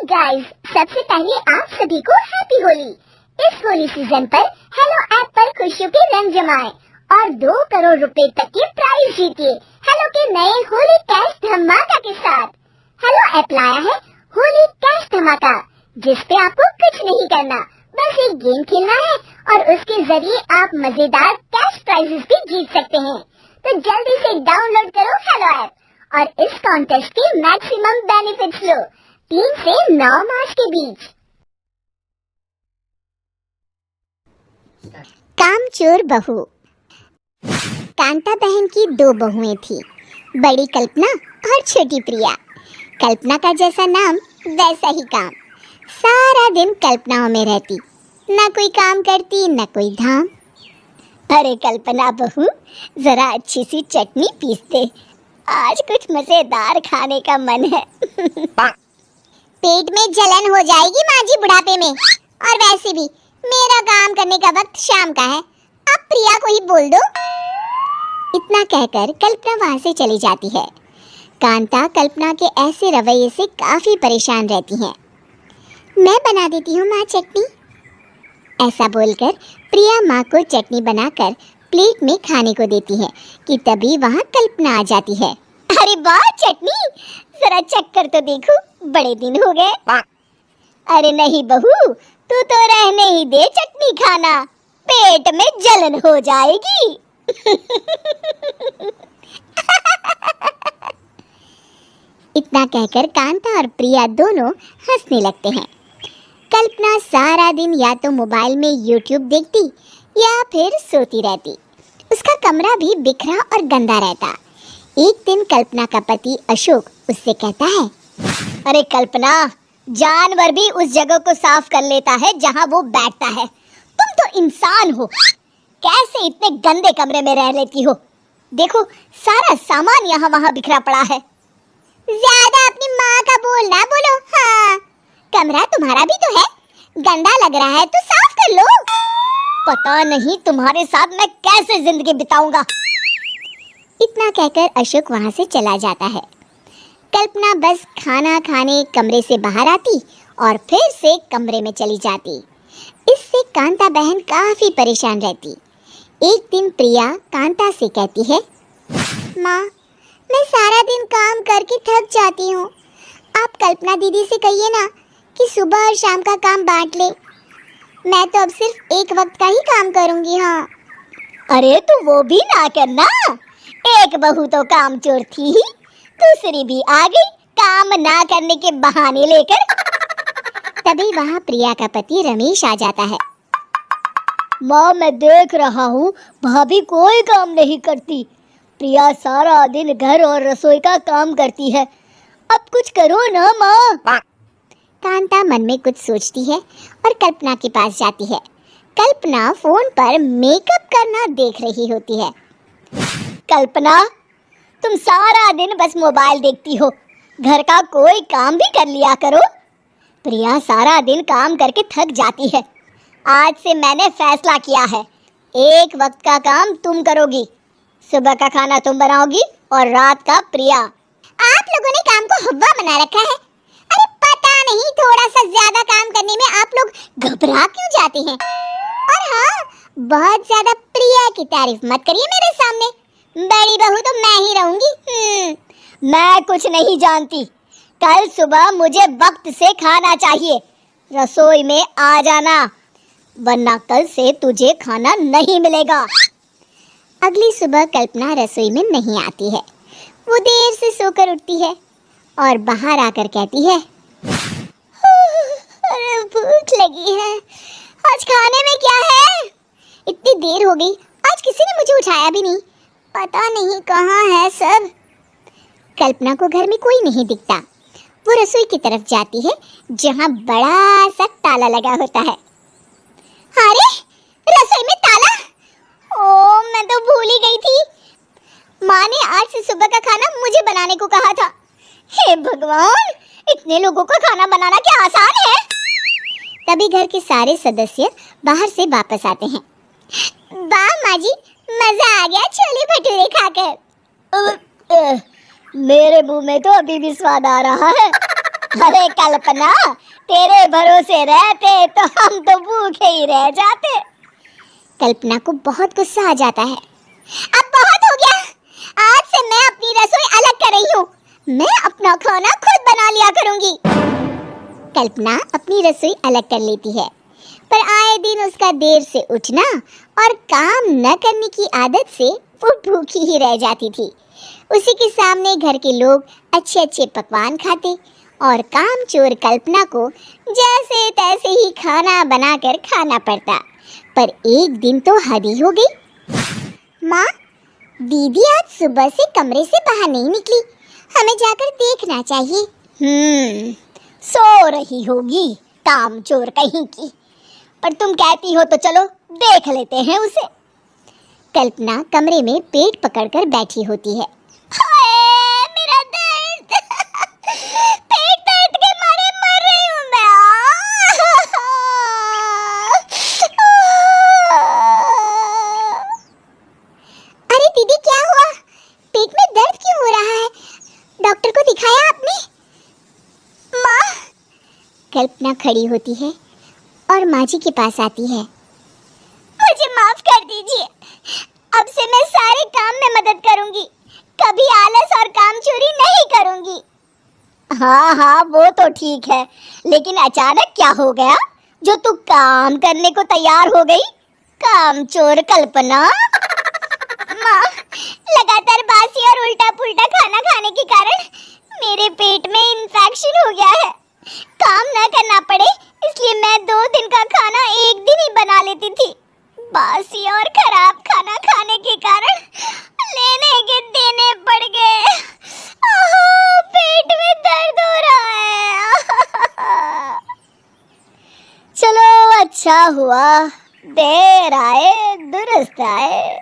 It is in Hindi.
गाइस, सबसे पहले आप सभी को हैप्पी होली। इस होली सीजन पर हेलो ऐप पर खुशियों के रंग जमाएं और 2 करोड़ रुपए तक के प्राइज जीतिए हेलो के नए होली कैश धमाका के साथ। हेलो ऐप लाया है होली कैश धमाका, जिस पे आपको कुछ नहीं करना, बस एक गेम खेलना है और उसके जरिए आप मजेदार कैश प्राइजेस भी जीत सकते हैं। तो जल्दी से डाउनलोड करो हेलो ऐप और इस कॉन्टेस्ट के मैक्सिमम बेनिफिट्स लो 3 से 9 मार्च के बीच। कामचोर बहू। कांता बहन की 2 बहुएं थी, बड़ी कल्पना और छोटी प्रिया। कल्पना का जैसा नाम वैसा ही काम। सारा दिन कल्पनाओं में रहती, न कोई काम करती न कोई धाम। अरे कल्पना बहू, जरा अच्छी सी चटनी पीस दे, आज कुछ मजेदार खाने का मन है। पेट में जलन हो जाएगी माँ जी बुढ़ापे में, और वैसे भी मेरा काम करने का वक्त शाम का है, अब प्रिया को ही बोल दो। इतना कहकर कल्पना वहां से चली जाती है। कांता कल्पना के ऐसे रवैये से काफी परेशान रहती हैं। मैं बना देती हूँ माँ चटनी, ऐसा बोलकर प्रिया माँ को चटनी बनाकर प्लेट में खाने को देती है कि तभी वहाँ कल्पना आ जाती है। अरे वाह चटनी, जरा चक्कर तो देखो, बड़े दिन हो गए। अरे नहीं बहू, तू तो रहने ही दे चटनी खाना, पेट में जलन हो जाएगी। इतना कहकर कांता और प्रिया दोनों हंसने लगते हैं। कल्पना सारा दिन या तो मोबाइल में यूट्यूब देखती या फिर सोती रहती। उसका कमरा भी बिखरा और गंदा रहता। एक दिन कल्पना का पति अशोक उससे कहता है, अरे कल्पना, जानवर भी उस जगह को साफ कर लेता है जहाँ वो बैठता है, तुम तो इंसान हो, कैसे इतने गंदे कमरे में रह लेती हो? देखो सारा सामान यहाँ वहाँ बिखरा पड़ा है। ज्यादा अपनी माँ का बोल ना बोलो। हाँ, कमरा तुम्हारा भी तो है, गंदा लग रहा है तो साफ कर लो। पता नहीं तुम्हारे साथ मैं कैसे जिंदगी बिताऊंगा। इतना कहकर अशोक वहां से चला जाता है। कल्पना बस खाना खाने कमरे से बाहर आती और फिर से कमरे में चली जाती। इससे कांता बहन काफी परेशान रहती। एक दिन प्रिया कांता से कहती है, माँ, मैं सारा दिन काम करके थक जाती हूँ, आप कल्पना दीदी से कहिए ना कि सुबह और शाम का काम बांट ले, मैं तो अब सिर्फ एक वक्त का ही काम करूँगी। हाँ। अरे तू वो भी ना करना, एक बहू तो कामचोर थी ही, दूसरी भी आ गई काम ना करने के बहाने लेकर। तभी वहाँ प्रिया का पति रमेश आ जाता है। माँ, मैं देख रहा हूँ भाभी कोई काम नहीं करती, प्रिया सारा दिन घर और रसोई का काम करती है, अब कुछ करो ना माँ। कांता मन में कुछ सोचती है और कल्पना के पास जाती है। कल्पना फोन पर मेकअप करना देख रही होती है। कल्पना, तुम सारा दिन बस मोबाइल देखती हो, घर का कोई काम भी कर लिया करो। प्रिया सारा दिन काम करके थक जाती है, आज से मैंने फैसला किया है, एक वक्त का काम तुम करोगी, सुबह का खाना तुम बनाओगी और रात का प्रिया। आप लोगों ने काम को हवा बना रखा है। अरे पता नहीं थोड़ा सा ज्यादा काम करने में आप लोग घबरा क्यों जाते हैं। और हाँ, बहुत ज्यादा प्रिया की तारीफ मत करिए मेरे सामने, बड़ी बहू तो मैं ही रहूंगी। मैं कुछ नहीं जानती, कल सुबह मुझे वक्त से खाना चाहिए, रसोई में आ जाना, वरना कल से तुझे खाना नहीं मिलेगा। अगली सुबह कल्पना रसोई में नहीं आती है। वो देर से सोकर उठती है और बाहर आकर कहती है, अरे भूख लगी है, आज खाने में क्या है? इतनी देर हो गई, आज किसी ने मुझे उठाया भी नहीं, पता नहीं कहाँ है सब। कल्पना को घर में कोई नहीं दिखता। वो रसोई की तरफ जाती है जहाँ बड़ा सा ताला लगा होता है। अरे रसोई में ताला! ओ, मैं तो भूल ही गई थी। माँ ने आज से सुबह का खाना मुझे बनाने को कहा था। हे भगवान, इतने लोगों का खाना बनाना क्या आसान है? तभी घर के सारे सदस्य बाहर से वापस आते हैं। वाह माँ जी, मजा आ गया छोले भटूरे खाकर। मेरे मुंह में तो अभी भी स्वाद आ रहा है। अरे कल्पना, तेरे भरोसे रहते तो हम तो भूखे ही रह जाते। कल्पना को बहुत गुस्सा आ जाता है। अब बहुत हो गया, आज से मैं अपनी रसोई अलग कर रही हूँ। मैं अपना खाना खुद बना लिया करूंगी। कल्पना अपनी रसोई अलग कर लेती है, पर आए दिन उसका देर से उठना और काम न करने की आदत से वो भूखी ही रह जाती थी। उसी के सामने घर के लोग अच्छे अच्छे पकवान खाते और कामचोर कल्पना को जैसे तैसे ही खाना बनाकर खाना पड़ता। पर एक दिन तो हद ही हो गई। माँ, दीदी आज सुबह से कमरे से बाहर नहीं निकली, हमें जाकर देखना चाहिए। सो रही होगी कामचोर कहीं की, पर तुम कहती हो तो चलो देख लेते हैं उसे। कल्पना कमरे में पेट पकड़कर बैठी होती है। हाय मेरा दर्द, पेट दर्द के मारे मर रही हूँ मैं। अरे दीदी, क्या हुआ? पेट में दर्द क्यों हो रहा है? डॉक्टर को दिखाया आपने? माँ, कल्पना खड़ी होती है और माँ जी के पास आती है। मुझे माफ कर दीजिए, अब से मैं सारे काम में मदद करूंगी, कभी आलस और काम चोरी नहीं करूंगी। हाँ हाँ, वो तो ठीक है, लेकिन अचानक क्या हो गया जो तू काम करने को तैयार हो गई? कामचोर कल्पना। माँ, लगातार बासी और उल्टा पुल्टा खाना खाने के कारण मेरे पेट में इन्फेक्शन हो गया है। काम न करना पड़े इसलिए मैं 2 दिन का खाना एक दिन ही बना लेती थी। बासी और खराब खाना खाने के कारण लेने के देने पड़ गए। पेट में दर्द हो रहा है। चलो अच्छा हुआ, देर आए दुरुस्त आए।